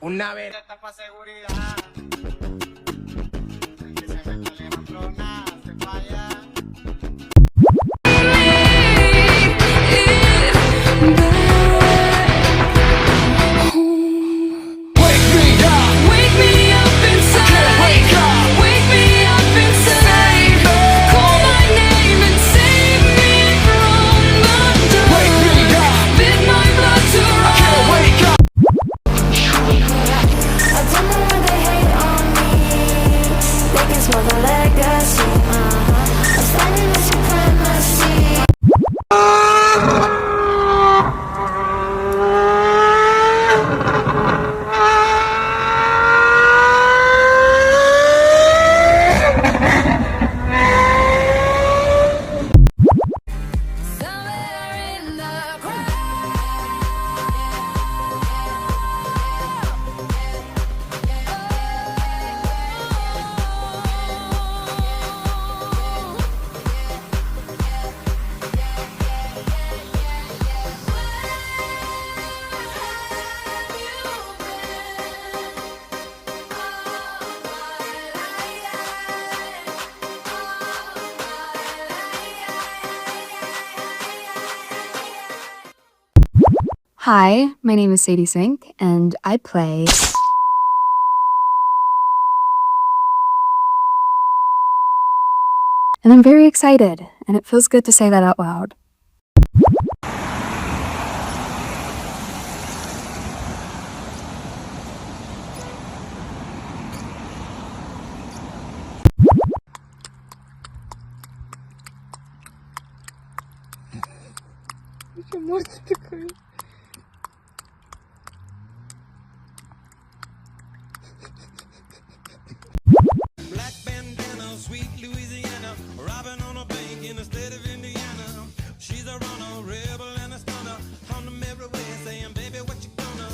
Una vez para seguridad. Que se me salieron clonas, se falla. Hi, my name is Sadie Sink, and I play... And I'm very excited, and it feels good to say that out loud. Black bandana, sweet Louisiana, robbing on a bank in the state of Indiana. She's a runner, rebel and a stunner, on the mirror way saying, baby, what you gonna?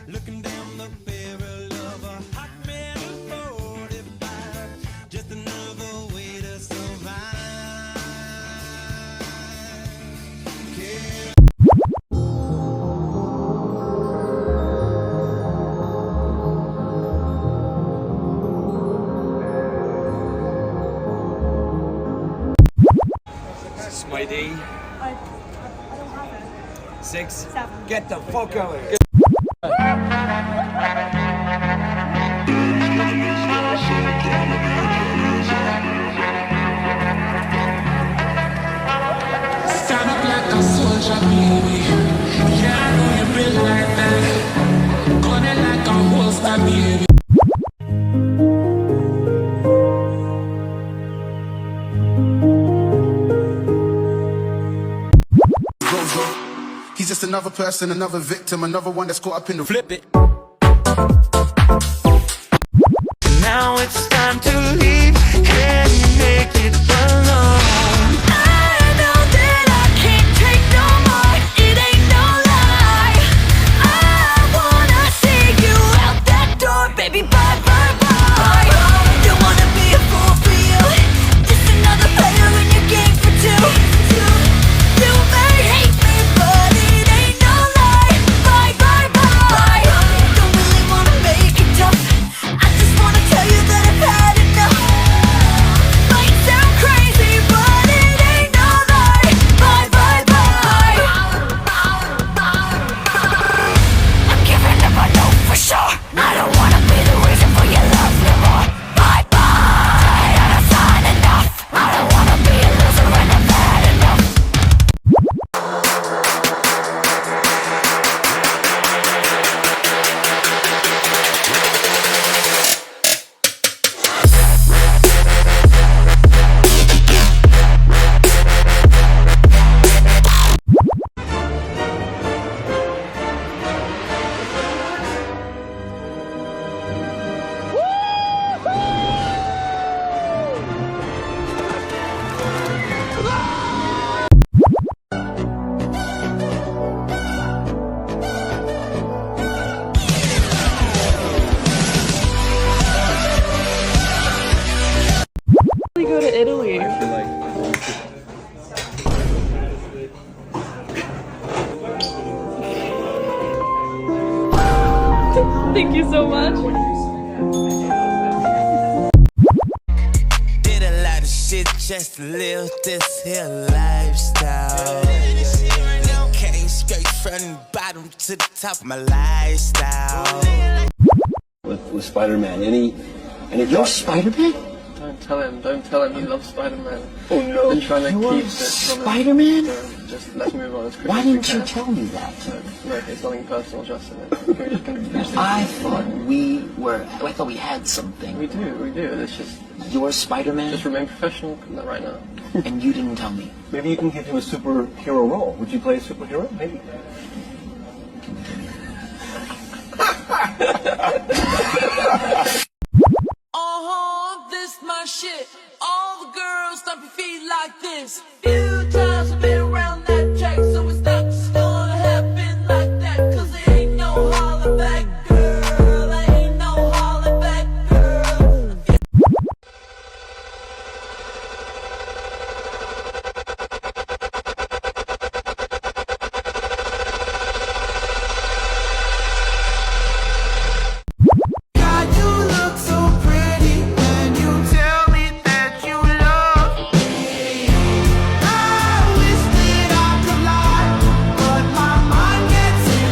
Looking down the barrel of a hot metal 45, just another way to survive. Yeah. My day. I don't have it. 6. 7. Get the fuck out of here. Stand up like a soldier, baby. Yeah, I know you built like that. Gun it like a holster, baby. He's just another person, another victim, another one that's caught up in the Flip it. Now it's time to leave and make it alone. I know that I can't take no more. It ain't no lie. I wanna see you out that door, baby. Bye, bye, bye. Don't wanna be a fool for you. Just another player in your game for two. You may hate me, but it ain't no lie. Bye, bye, bye. Don't really wanna make it tough. I just wanna tell you that I've had enough. Might sound crazy, but Thank you so much. Did a lot of shit just to live this here lifestyle. Came straight from the bottom to the top of my lifestyle. With Spider-Man, any You're Spider-Man? Don't tell him he loves Spider-Man. Oh no, Been trying to you keep are this from him. Spider-Man? Just let's move on as quickly Why as we didn't you can. tell me that? No, it's nothing personal, Justin. We're just gonna finish this. I thought we had something. We do. It's just You're Spider-Man? just remain professional right now. And you didn't tell me. maybe you can give him a superhero role. Would you play a superhero? Maybe. This my shit. All the girls stomp your feet like this. Few times I've been around that track, so it's not just gonna happen like that. Cause there ain't no holler back, girl. There ain't no holler back, girl. God, you look so pretty when you tell me that you love me. I wish that I could lie, but my mind gets in.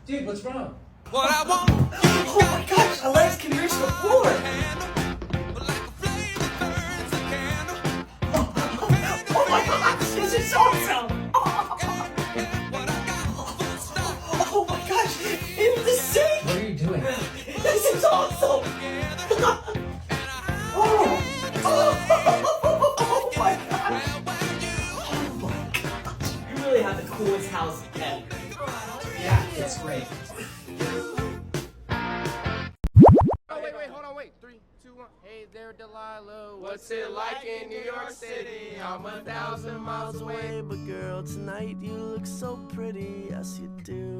Dude, what's wrong? What I want. Oh my gosh, our legs can reach the floor. Oh my god, this is awesome. Oh my gosh, in the sink. What are you doing? This is awesome. Oh my gosh. Oh my gosh. You really have the coolest house ever. Yeah, it's great. Wait, hold on, wait. 3, 2, 1. Hey there, Delilah. What's it like in New York City? I'm 1,000 miles away. But girl, tonight you look so pretty. Yes, you do.